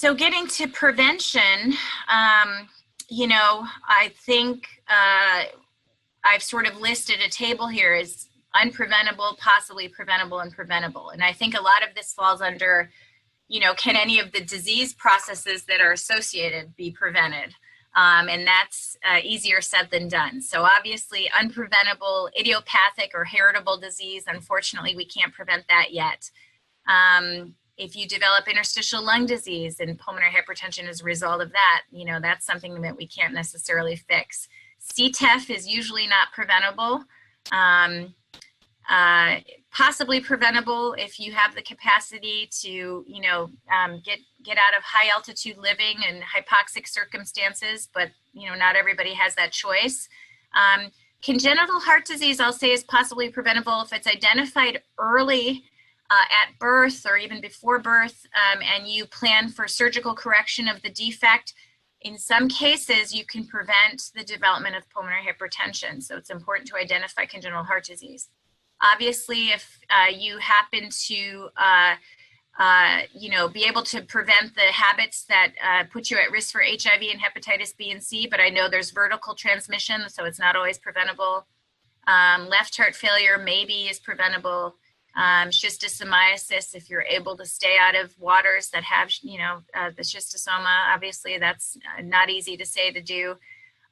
So getting to prevention, you know, I think I've sort of listed a table here as unpreventable, possibly preventable, and preventable. And I think a lot of this falls under, you know, can any of the disease processes that are associated be prevented? And that's easier said than done. So obviously unpreventable idiopathic or heritable disease, unfortunately, we can't prevent that yet. If you develop interstitial lung disease and pulmonary hypertension as a result of that, you know, that's something that we can't necessarily fix. CTEPH is usually not preventable. Possibly preventable if you have the capacity to, you know, get out of high altitude living and hypoxic circumstances, but, you know, not everybody has that choice. Congenital heart disease, I'll say, is possibly preventable if it's identified early at birth or even before birth, and you plan for surgical correction of the defect. In some cases, you can prevent the development of pulmonary hypertension, so it's important to identify congenital heart disease. Obviously, if you happen to, you know, be able to prevent the habits that put you at risk for HIV and hepatitis B and C, but I know there's vertical transmission, so it's not always preventable. Left heart failure maybe is preventable. Schistosomiasis, if you're able to stay out of waters that have, you know, the schistosoma, obviously that's not easy to say to do.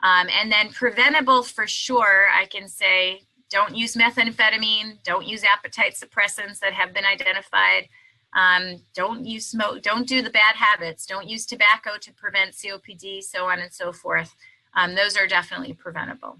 And then preventable for sure, I can say, don't use methamphetamine, don't use appetite suppressants that have been identified, don't use smoke, don't do the bad habits, don't use tobacco to prevent COPD, so on and so forth. Those are definitely preventable.